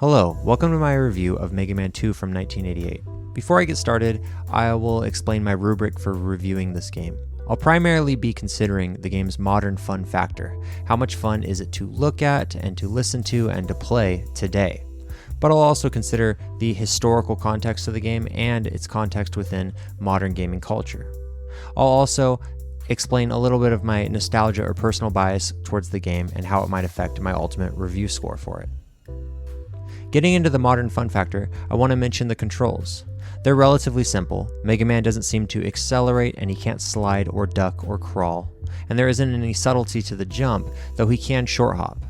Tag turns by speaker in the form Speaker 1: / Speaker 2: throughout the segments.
Speaker 1: Hello, welcome to my review of Mega Man 2 from 1988. Before I get started, I will explain my rubric for reviewing this game. I'll primarily be considering the game's modern fun factor. How much fun is it to look at, and to listen to, and to play today? But I'll also consider the historical context of the game and its context within modern gaming culture. I'll also explain a little bit of my nostalgia or personal bias towards the game and how it might affect my ultimate review score for it. Getting into the modern fun factor, I want to mention the controls. They're relatively simple. Mega Man doesn't seem to accelerate, and he can't slide or duck or crawl. And there isn't any subtlety to the jump, though he can short hop.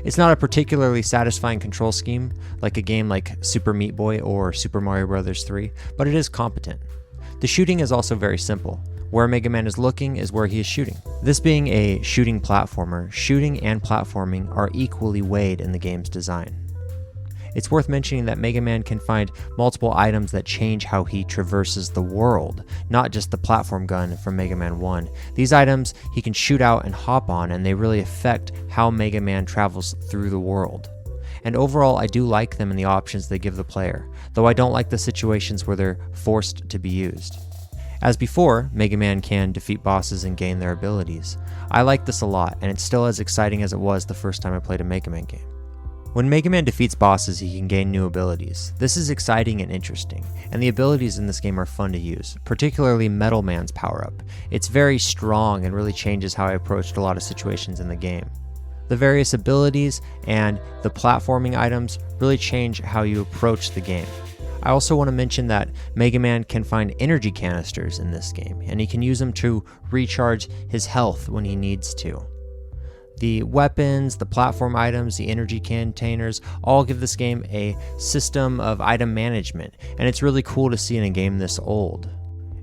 Speaker 1: It's not a particularly satisfying control scheme, like a game like Super Meat Boy or Super Mario Bros. 3, but it is competent. The shooting is also very simple. Where Mega Man is looking is where he is shooting. This being a shooting platformer, shooting and platforming are equally weighed in the game's design. It's worth mentioning that Mega Man can find multiple items that change how he traverses the world, not just the platform gun from Mega Man 1. These items he can shoot out and hop on, and they really affect how Mega Man travels through the world. And overall, I do like them and the options they give the player, though I don't like the situations where they're forced to be used. As before, Mega Man can defeat bosses and gain their abilities. I like this a lot, and it's still as exciting as it was the first time I played a Mega Man game. When Mega Man defeats bosses, he can gain new abilities. This is exciting and interesting, and the abilities in this game are fun to use, particularly Metal Man's power-up. It's very strong and really changes how I approached a lot of situations in the game. The various abilities and the platforming items really change how you approach the game. I also want to mention that Mega Man can find energy canisters in this game, and he can use them to recharge his health when he needs to. The weapons, the platform items, the energy containers all give this game a system of item management, and it's really cool to see in a game this old.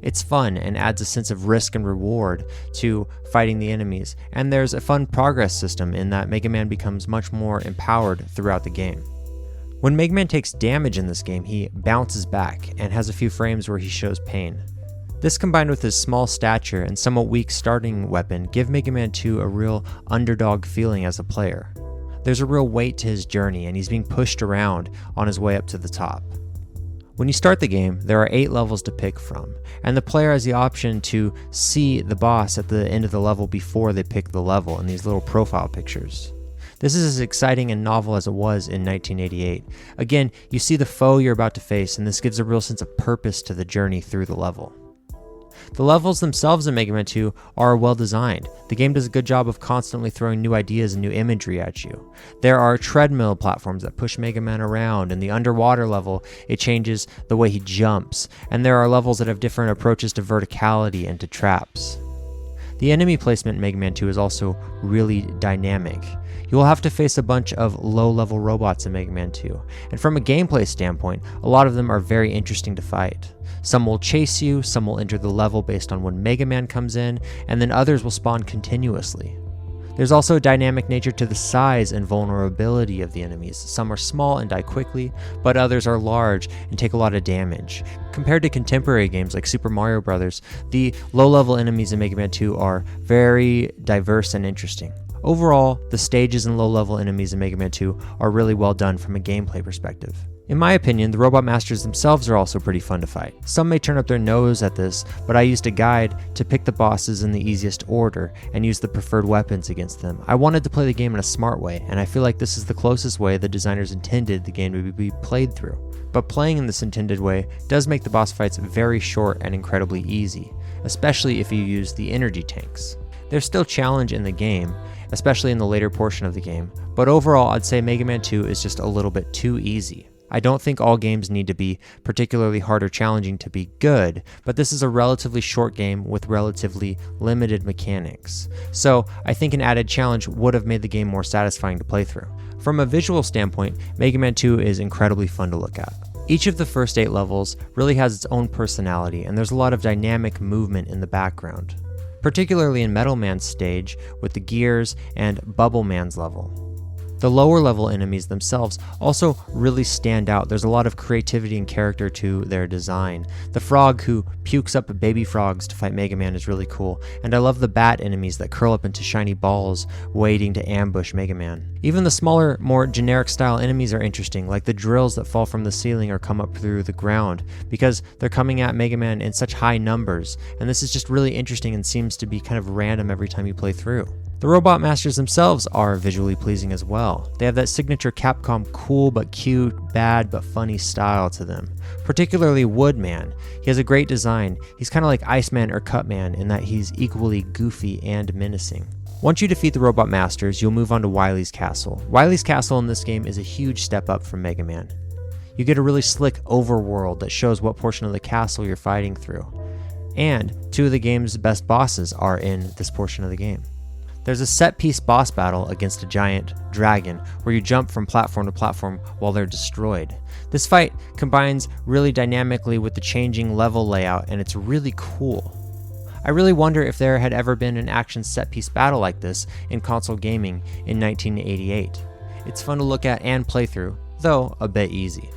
Speaker 1: It's fun and adds a sense of risk and reward to fighting the enemies, and there's a fun progress system in that Mega Man becomes much more empowered throughout the game. When Mega Man takes damage in this game, he bounces back and has a few frames where he shows pain. This combined with his small stature and somewhat weak starting weapon give Mega Man 2 a real underdog feeling as a player. There's a real weight to his journey, and he's being pushed around on his way up to the top. When you start the game, there are 8 levels to pick from, and the player has the option to see the boss at the end of the level before they pick the level in these little profile pictures. This is as exciting and novel as it was in 1988. Again, you see the foe you're about to face, and this gives a real sense of purpose to the journey through the level. The levels themselves in Mega Man 2 are well designed. The game does a good job of constantly throwing new ideas and new imagery at you. There are treadmill platforms that push Mega Man around. In the underwater level, it changes the way he jumps. And there are levels that have different approaches to verticality and to traps. The enemy placement in Mega Man 2 is also really dynamic. You will have to face a bunch of low-level robots in Mega Man 2, and from a gameplay standpoint, a lot of them are very interesting to fight. Some will chase you, some will enter the level based on when Mega Man comes in, and then others will spawn continuously. There's also a dynamic nature to the size and vulnerability of the enemies. Some are small and die quickly, but others are large and take a lot of damage. Compared to contemporary games like Super Mario Bros., the low-level enemies in Mega Man 2 are very diverse and interesting. Overall, the stages and low-level enemies in Mega Man 2 are really well done from a gameplay perspective. In my opinion, the Robot Masters themselves are also pretty fun to fight. Some may turn up their nose at this, but I used a guide to pick the bosses in the easiest order and use the preferred weapons against them. I wanted to play the game in a smart way, and I feel like this is the closest way the designers intended the game to be played through. But playing in this intended way does make the boss fights very short and incredibly easy, especially if you use the energy tanks. There's still challenge in the game, especially in the later portion of the game, but overall I'd say Mega Man 2 is just a little bit too easy. I don't think all games need to be particularly hard or challenging to be good, but this is a relatively short game with relatively limited mechanics. So I think an added challenge would have made the game more satisfying to play through. From a visual standpoint, Mega Man 2 is incredibly fun to look at. Each of the first 8 levels really has its own personality, and there's a lot of dynamic movement in the background, particularly in Metal Man's stage with the gears and Bubble Man's level. The lower level enemies themselves also really stand out. There's a lot of creativity and character to their design. The frog who pukes up baby frogs to fight Mega Man is really cool, and I love the bat enemies that curl up into shiny balls waiting to ambush Mega Man. Even the smaller, more generic style enemies are interesting, like the drills that fall from the ceiling or come up through the ground, because they're coming at Mega Man in such high numbers, and this is just really interesting and seems to be kind of random every time you play through. The Robot Masters themselves are visually pleasing as well. They have that signature Capcom cool but cute, bad but funny style to them. Particularly Woodman. He has a great design. He's kind of like Iceman or Cutman in that he's equally goofy and menacing. Once you defeat the Robot Masters, you'll move on to Wily's Castle. Wily's Castle in this game is a huge step up from Mega Man. You get a really slick overworld that shows what portion of the castle you're fighting through. And two of the game's best bosses are in this portion of the game. There's a set-piece boss battle against a giant dragon where you jump from platform to platform while they're destroyed. This fight combines really dynamically with the changing level layout, and it's really cool. I really wonder if there had ever been an action set-piece battle like this in console gaming in 1988. It's fun to look at and play through, though a bit easy.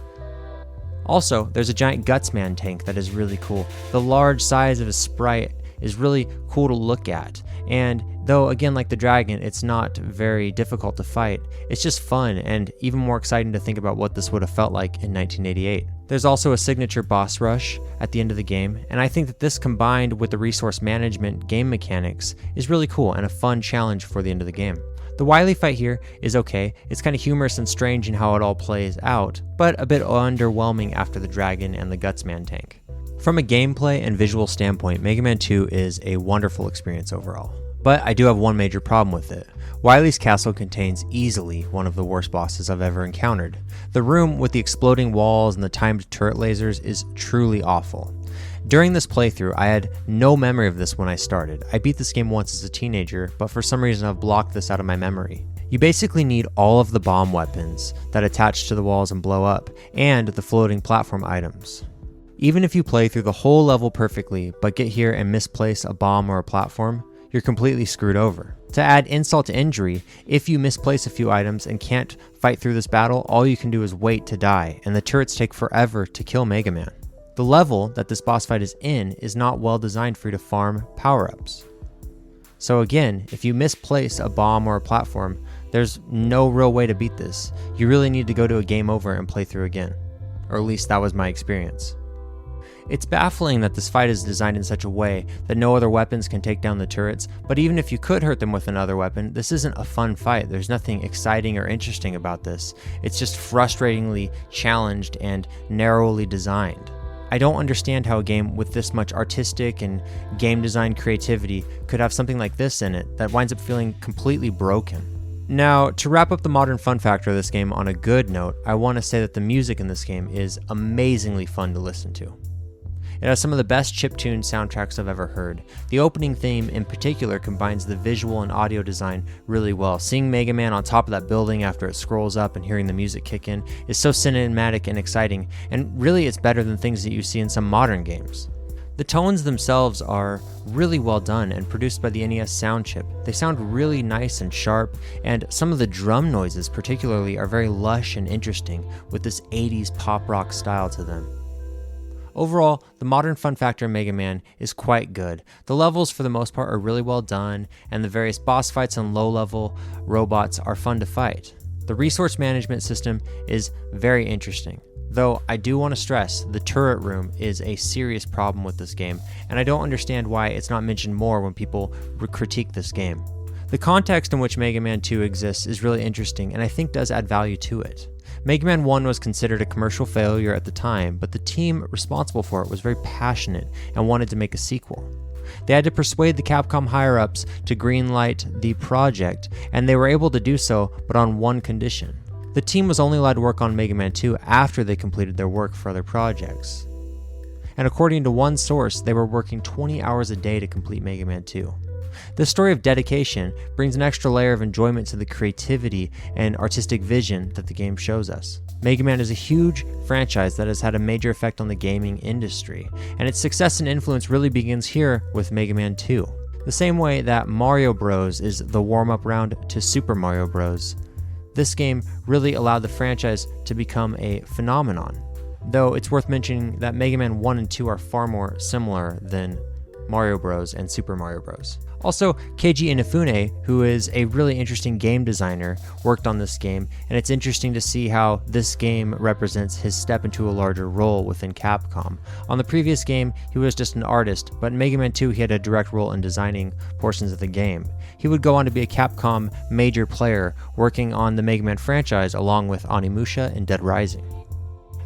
Speaker 1: Also, there's a giant Gutsman tank that is really cool. The large size of his sprite is really cool to look at, and though again like the dragon, it's not very difficult to fight, it's just fun and even more exciting to think about what this would have felt like in 1988. There's also a signature boss rush at the end of the game, and I think that this combined with the resource management game mechanics is really cool and a fun challenge for the end of the game. The Wily fight here is okay. It's kind of humorous and strange in how it all plays out, but a bit underwhelming after the dragon and the Gutsman tank. From a gameplay and visual standpoint, Mega Man 2 is a wonderful experience overall. But I do have one major problem with it. Wily's Castle contains easily one of the worst bosses I've ever encountered. The room with the exploding walls and the timed turret lasers is truly awful. During this playthrough, I had no memory of this when I started. I beat this game once as a teenager, but for some reason I've blocked this out of my memory. You basically need all of the bomb weapons that attach to the walls and blow up, and the floating platform items. Even if you play through the whole level perfectly, but get here and misplace a bomb or a platform, you're completely screwed over. To add insult to injury, if you misplace a few items and can't fight through this battle, all you can do is wait to die, and the turrets take forever to kill Mega Man. The level that this boss fight is in is not well designed for you to farm power-ups. So again, if you misplace a bomb or a platform, there's no real way to beat this. You really need to go to a game over and play through again. Or at least that was my experience. It's baffling that this fight is designed in such a way that no other weapons can take down the turrets, but even if you could hurt them with another weapon, this isn't a fun fight. There's nothing exciting or interesting about this. It's just frustratingly challenged and narrowly designed. I don't understand how a game with this much artistic and game design creativity could have something like this in it that winds up feeling completely broken. Now, to wrap up the modern fun factor of this game on a good note, I want to say that the music in this game is amazingly fun to listen to. It has some of the best chiptune soundtracks I've ever heard. The opening theme in particular combines the visual and audio design really well. Seeing Mega Man on top of that building after it scrolls up and hearing the music kick in is so cinematic and exciting, and really it's better than things that you see in some modern games. The tones themselves are really well done and produced by the NES sound chip. They sound really nice and sharp, and some of the drum noises particularly are very lush and interesting with this 80s pop rock style to them. Overall, the modern fun factor in Mega Man is quite good. The levels for the most part are really well done, and the various boss fights and low-level robots are fun to fight. The resource management system is very interesting, though I do want to stress the turret room is a serious problem with this game, and I don't understand why it's not mentioned more when people critique this game. The context in which Mega Man 2 exists is really interesting, and I think does add value to it. Mega Man 1 was considered a commercial failure at the time, but the team responsible for it was very passionate and wanted to make a sequel. They had to persuade the Capcom higher-ups to greenlight the project, and they were able to do so, but on one condition. The team was only allowed to work on Mega Man 2 after they completed their work for other projects. And according to one source, they were working 20 hours a day to complete Mega Man 2. This story of dedication brings an extra layer of enjoyment to the creativity and artistic vision that the game shows us. Mega Man is a huge franchise that has had a major effect on the gaming industry, and its success and influence really begins here with Mega Man 2. The same way that Mario Bros. Is the warm-up round to Super Mario Bros., this game really allowed the franchise to become a phenomenon. Though it's worth mentioning that Mega Man 1 and 2 are far more similar than Mario Bros. And Super Mario Bros. Also, Keiji Inafune, who is a really interesting game designer, worked on this game, and it's interesting to see how this game represents his step into a larger role within Capcom. On the previous game, he was just an artist, but in Mega Man 2 he had a direct role in designing portions of the game. He would go on to be a Capcom major player, working on the Mega Man franchise along with Onimusha and Dead Rising.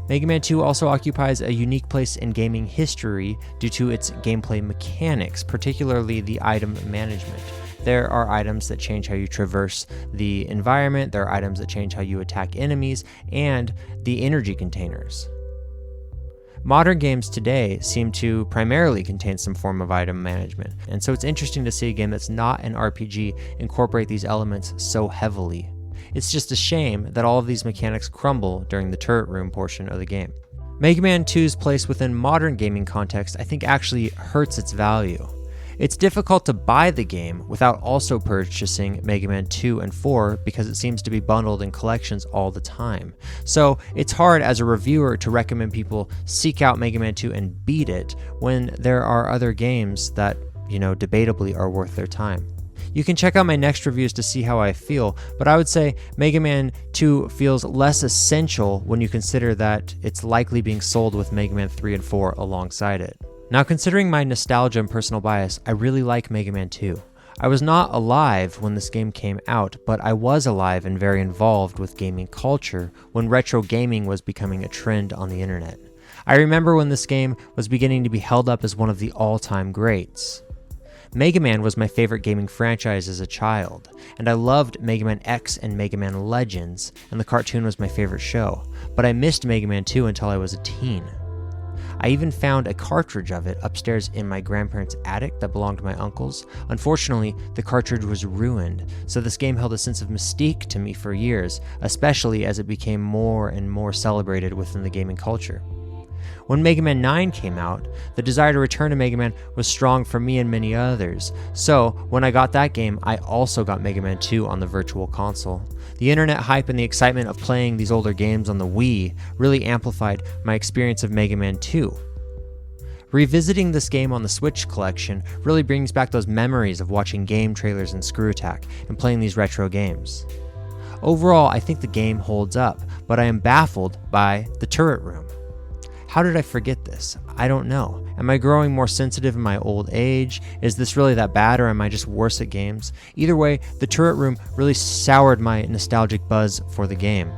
Speaker 1: Mega Man 2 also occupies a unique place in gaming history due to its gameplay mechanics, particularly the item management. There are items that change how you traverse the environment, there are items that change how you attack enemies, and the energy containers. Modern games today seem to primarily contain some form of item management, and so it's interesting to see a game that's not an RPG incorporate these elements so heavily. It's just a shame that all of these mechanics crumble during the turret room portion of the game. Mega Man 2's place within modern gaming context I think actually hurts its value. It's difficult to buy the game without also purchasing Mega Man 2 and 4 because it seems to be bundled in collections all the time. So it's hard as a reviewer to recommend people seek out Mega Man 2 and beat it when there are other games that, debatably are worth their time. You can check out my next reviews to see how I feel, but I would say Mega Man 2 feels less essential when you consider that it's likely being sold with Mega Man 3 and 4 alongside it. Now, considering my nostalgia and personal bias, I really like Mega Man 2. I was not alive when this game came out, but I was alive and very involved with gaming culture when retro gaming was becoming a trend on the internet. I remember when this game was beginning to be held up as one of the all-time greats. Mega Man was my favorite gaming franchise as a child, and I loved Mega Man X and Mega Man Legends, and the cartoon was my favorite show, but I missed Mega Man 2 until I was a teen. I even found a cartridge of it upstairs in my grandparents' attic that belonged to my uncles. Unfortunately, the cartridge was ruined, so this game held a sense of mystique to me for years, especially as it became more and more celebrated within the gaming culture. When Mega Man 9 came out, the desire to return to Mega Man was strong for me and many others, so when I got that game, I also got Mega Man 2 on the Virtual Console. The internet hype and the excitement of playing these older games on the Wii really amplified my experience of Mega Man 2. Revisiting this game on the Switch collection really brings back those memories of watching game trailers in Screw Attack and playing these retro games. Overall, I think the game holds up, but I am baffled by the turret room. How did I forget this? I don't know. Am I growing more sensitive in my old age? Is this really that bad, or am I just worse at games? Either way, the turret room really soured my nostalgic buzz for the game.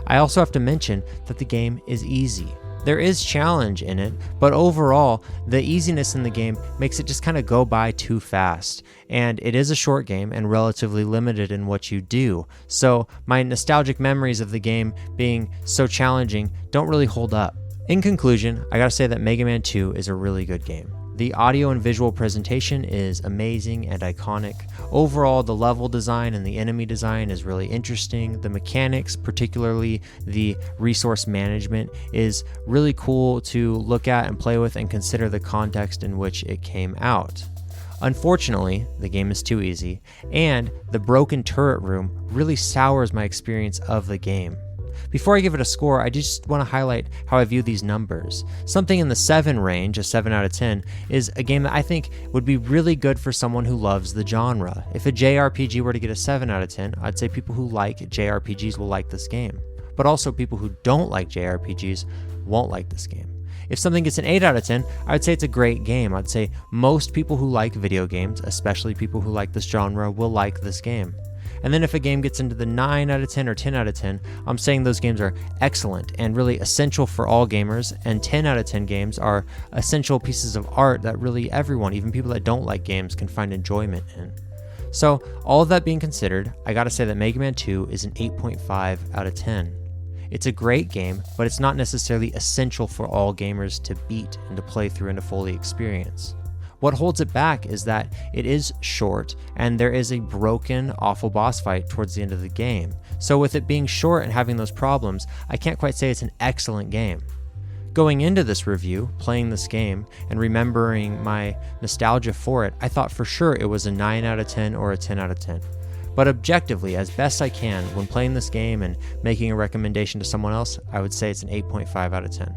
Speaker 1: I also have to mention that the game is easy. There is challenge in it, but overall, the easiness in the game makes it just kind of go by too fast. And it is a short game and relatively limited in what you do. So my nostalgic memories of the game being so challenging don't really hold up. In conclusion, I gotta say that Mega Man 2 is a really good game. The audio and visual presentation is amazing and iconic. Overall, the level design and the enemy design is really interesting. The mechanics, particularly the resource management, is really cool to look at and play with and consider the context in which it came out. Unfortunately, the game is too easy, and the broken turret room really sours my experience of the game. Before I give it a score, I just want to highlight how I view these numbers. Something in the 7 range, a 7 out of 10, is a game that I think would be really good for someone who loves the genre. If a JRPG were to get a 7 out of 10, I'd say people who like JRPGs will like this game. But also people who don't like JRPGs won't like this game. If something gets an 8 out of 10, I'd say it's a great game. I'd say most people who like video games, especially people who like this genre, will like this game. And then if a game gets into the 9 out of 10 or 10 out of 10, I'm saying those games are excellent and really essential for all gamers, and 10 out of 10 games are essential pieces of art that really everyone, even people that don't like games, can find enjoyment in. So, all of that being considered, I gotta say that Mega Man 2 is an 8.5 out of 10. It's a great game, but it's not necessarily essential for all gamers to beat and to play through and to fully experience. What holds it back is that it is short and there is a broken, awful boss fight towards the end of the game. So with it being short and having those problems, I can't quite say it's an excellent game. Going into this review, playing this game, and remembering my nostalgia for it, I thought for sure it was a 9 out of 10 or a 10 out of 10. But objectively, as best I can, when playing this game and making a recommendation to someone else, I would say it's an 8.5 out of 10.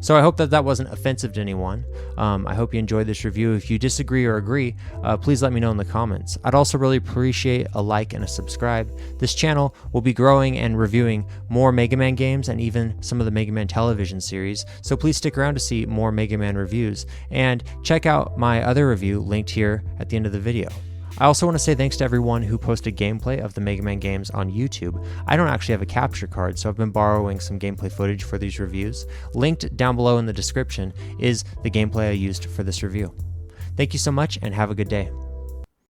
Speaker 1: So I hope that wasn't offensive to anyone. I hope you enjoyed this review. If you disagree or agree, please let me know in the comments. I'd also really appreciate a like and a subscribe. This channel will be growing and reviewing more Mega Man games and even some of the Mega Man television series, so please stick around to see more Mega Man reviews. And check out my other review linked here at the end of the video. I also want to say thanks to everyone who posted gameplay of the Mega Man games on YouTube. I don't actually have a capture card, so I've been borrowing some gameplay footage for these reviews. Linked down below in the description is the gameplay I used for this review. Thank you so much and have a good day.